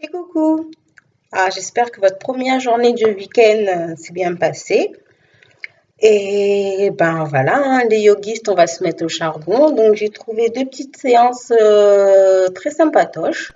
Et coucou! J'espère que votre première journée du week-end s'est bien passée. Et ben voilà, hein, les yogistes, on va se mettre au charbon. Donc j'ai trouvé deux petites séances très sympatoches.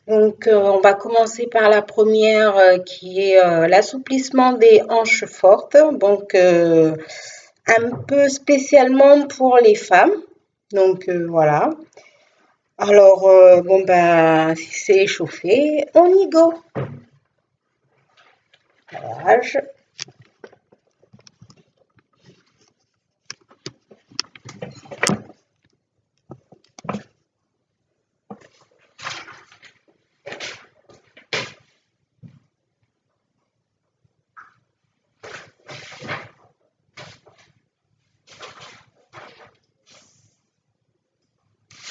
Donc on va commencer par la première qui est l'assouplissement des hanches fortes. Donc un peu spécialement pour les femmes. Donc voilà. Alors bon ben si c'est échauffé, on y go. Voilà,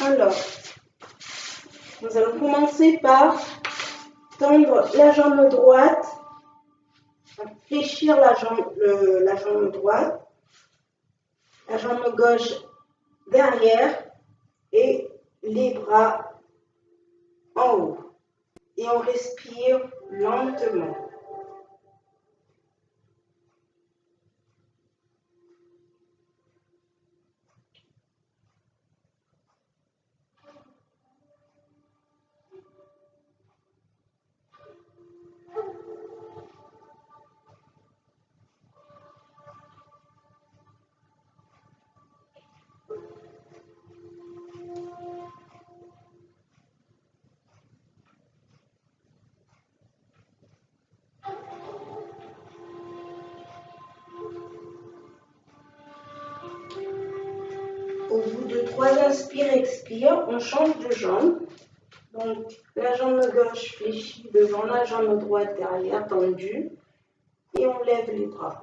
Alors, nous allons commencer par tendre la jambe droite, fléchir la jambe droite, la jambe gauche derrière et les bras en haut. Et on respire lentement. Au bout de 3 inspires-expires, on change de jambe. Donc, la jambe gauche fléchie devant la jambe droite derrière, tendue. Et on lève les bras.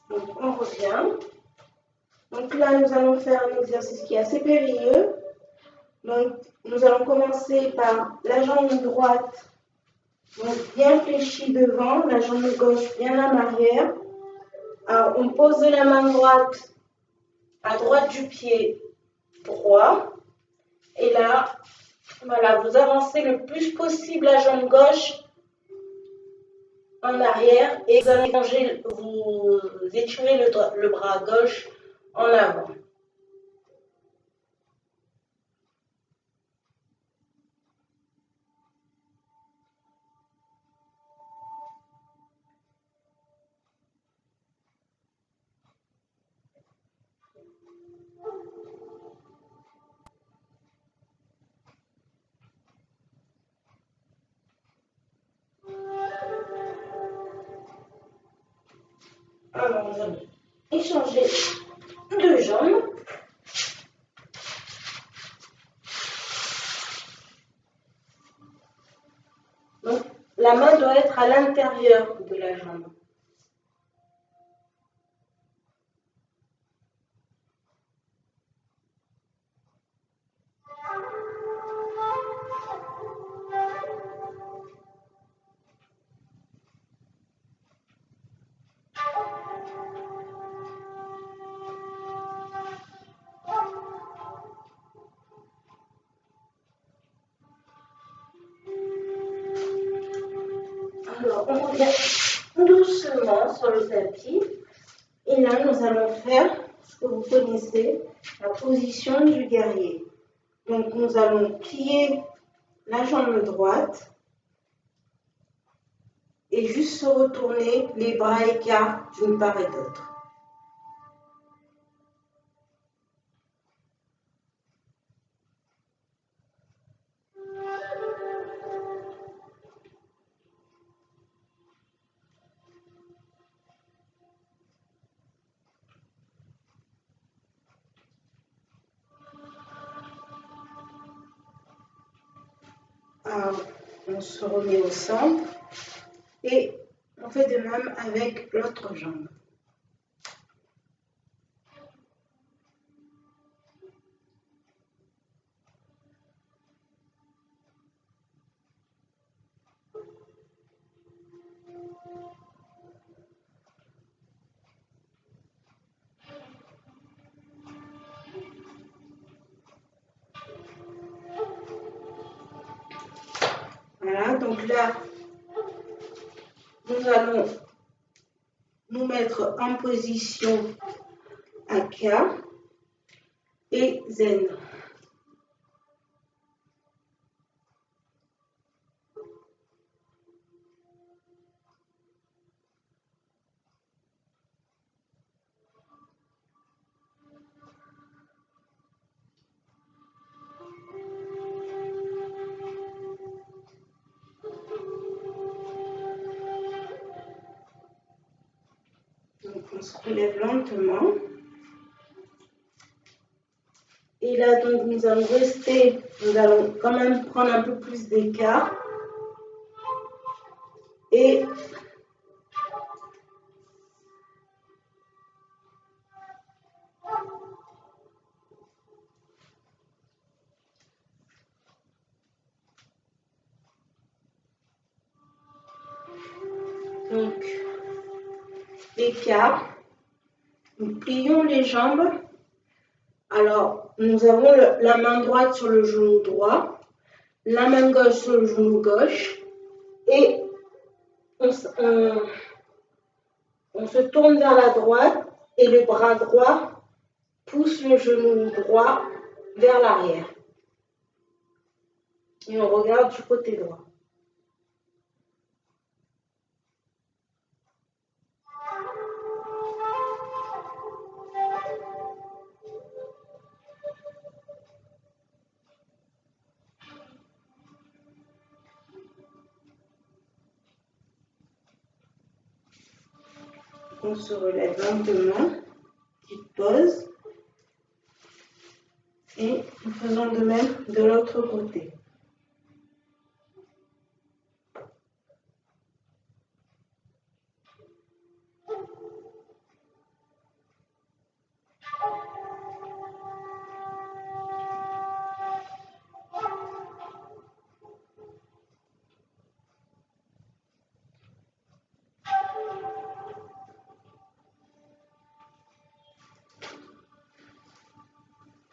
Donc, on revient. Donc là, nous allons faire un exercice qui est assez périlleux. Donc, nous allons commencer par la jambe droite, donc bien fléchie devant, la jambe gauche bien en arrière. Alors, on pose la main droite à droite du pied droit. Et là, voilà, vous avancez le plus possible la jambe gauche en arrière et vous allez vous étirez le bras gauche en avant. Alors, nous allons échanger deux jambes. Donc, la main doit être à l'intérieur de la jambe. Alors, on revient doucement sur le tapis. Et là, nous allons faire ce que vous connaissez, la position du guerrier. Donc, nous allons plier la jambe droite et juste se retourner, les bras écarts d'une part et d'autre. Alors, on se remet au centre et On fait de même avec l'autre jambe. Voilà, donc là, nous allons nous mettre en position Aka et Zen. Donc on se relève lentement. Et là, donc, nous allons rester, nous allons quand même prendre un peu plus d'écart. Et donc, écart. Nous plions les jambes. Alors, nous avons la main droite sur le genou droit, la main gauche sur le genou gauche. Et on se tourne vers la droite et le bras droit pousse le genou droit vers l'arrière. Et on regarde du côté droit. On se relève lentement, petite pause. Et nous faisons de même de l'autre côté.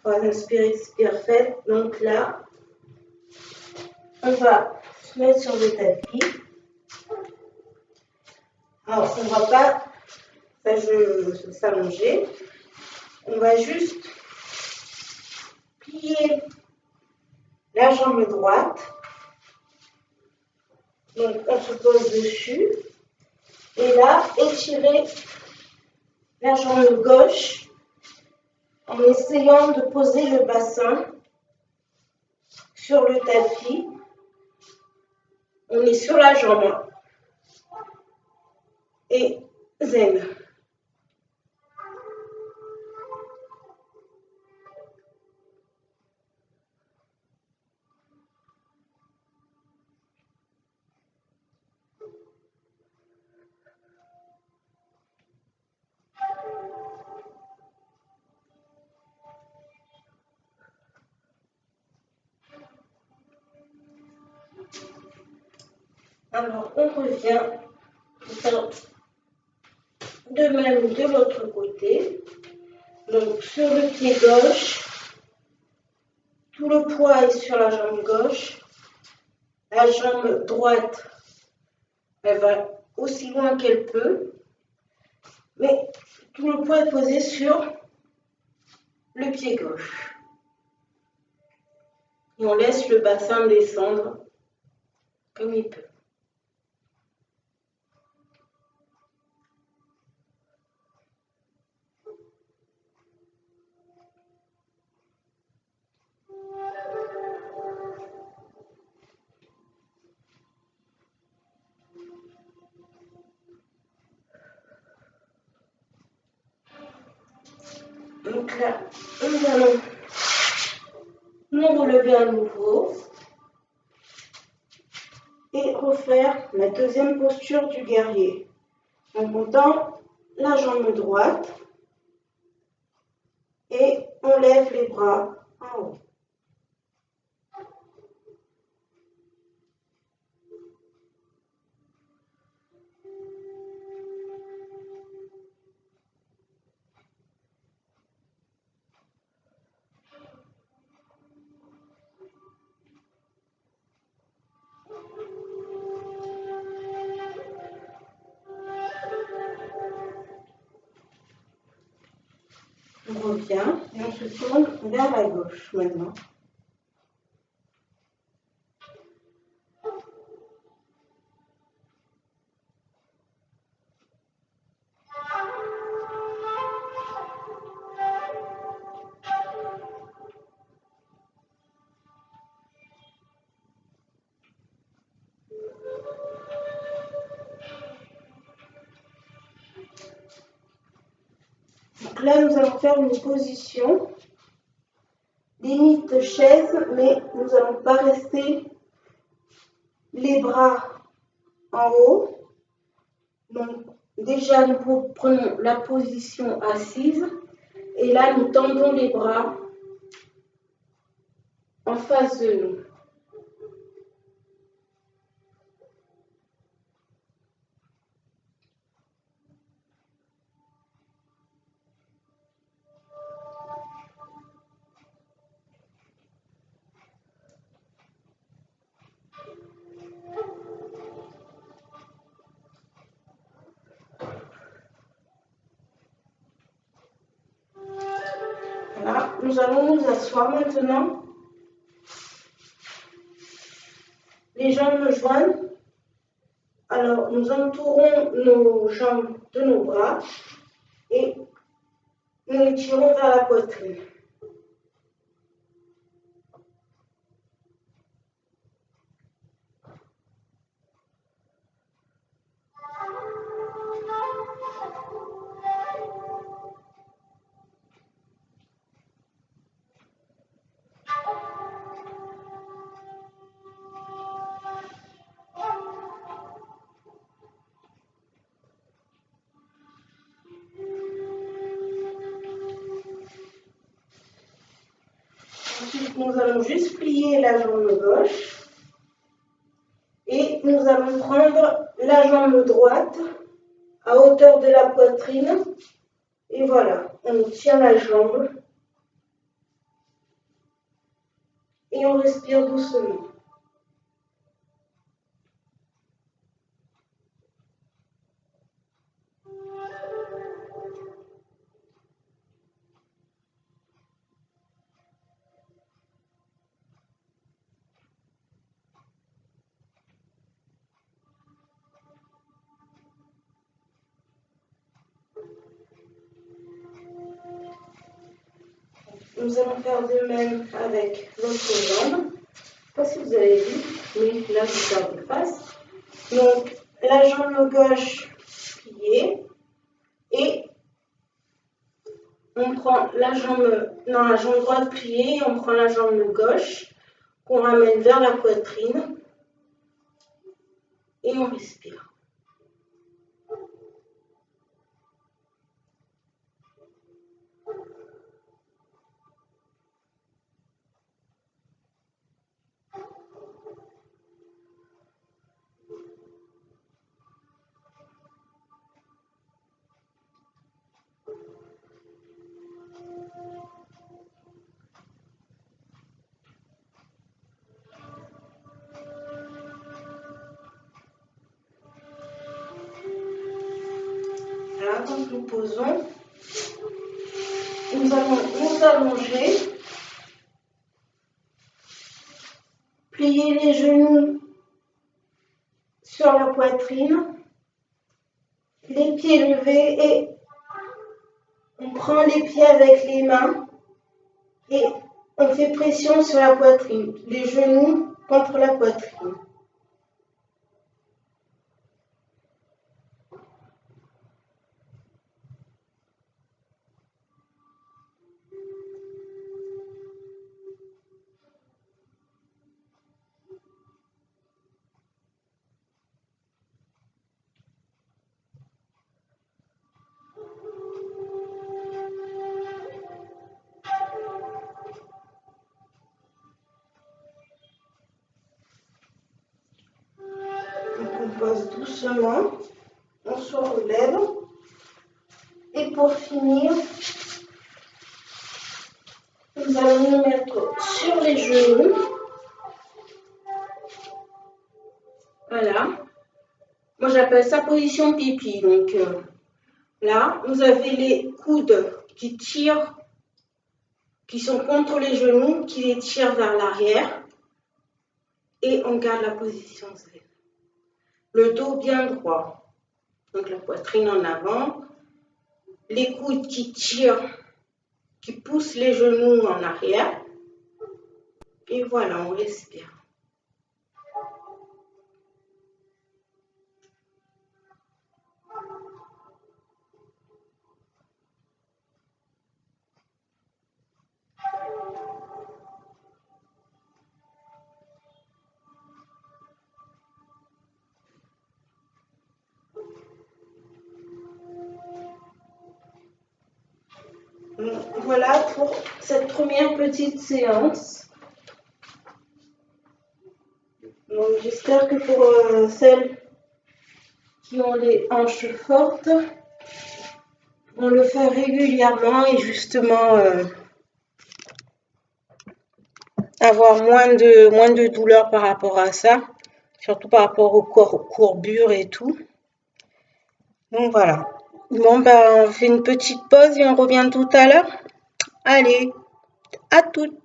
Voilà, spirit perfect. Donc là, on va se mettre sur le tapis. Alors, on ne va pas s'allonger. On va juste plier la jambe droite. Donc, on se pose dessus. Et là, étirer la jambe gauche en essayant de poser le bassin sur le tapis. On est sur la jambe. Et zen. Alors, on revient faire de même de l'autre côté. Donc, sur le pied gauche, tout le poids est sur la jambe gauche. La jambe droite, elle va aussi loin qu'elle peut. Mais tout le poids est posé sur le pied gauche. Et on laisse le bassin descendre comme il peut. Donc là, nous allons nous relever à nouveau et refaire la deuxième posture du guerrier. Donc on tend la jambe droite et on lève les bras en haut. On revient et on se tourne vers la gauche maintenant. Donc là, nous allons faire une position limite chaise, mais nous n'allons pas rester les bras en haut. Donc déjà, nous prenons la position assise et là, nous tendons les bras en face de nous. Voilà, nous allons nous asseoir maintenant. Les jambes me joignent. Alors, nous entourons nos jambes de nos bras et nous les tirons vers la poitrine. Ensuite, nous allons juste plier la jambe gauche et nous allons prendre la jambe droite à hauteur de la poitrine. Et voilà, on tient la jambe et on respire doucement. Nous allons faire de même avec l'autre jambe. Je ne sais pas si vous avez vu, mais là je garde de face. Donc la jambe gauche pliée et on prend la jambe droite pliée et on prend la jambe gauche qu'on ramène vers la poitrine et on respire. Là, quand nous posons, nous allons nous allonger, plier les genoux sur la poitrine, les pieds levés et on prend les pieds avec les mains et on fait pression sur la poitrine, les genoux contre la poitrine. doucement, on se relève. Et pour finir, nous allons nous mettre sur les genoux. Voilà. Moi, j'appelle ça position pipi. Donc, là, vous avez les coudes qui tirent, qui sont contre les genoux, qui les tirent vers l'arrière. Et on garde la position Z. Le dos bien droit. Donc, la poitrine en avant. Les coudes qui tirent, qui poussent les genoux en arrière. Et voilà, on respire. Voilà pour cette première petite séance. Donc j'espère que pour celles qui ont les hanches fortes, vont le faire régulièrement et justement avoir moins de douleur par rapport à ça, surtout par rapport aux courbures et tout. Donc voilà. Bon, ben, on fait une petite pause et on revient tout à l'heure. Allez, à toutes.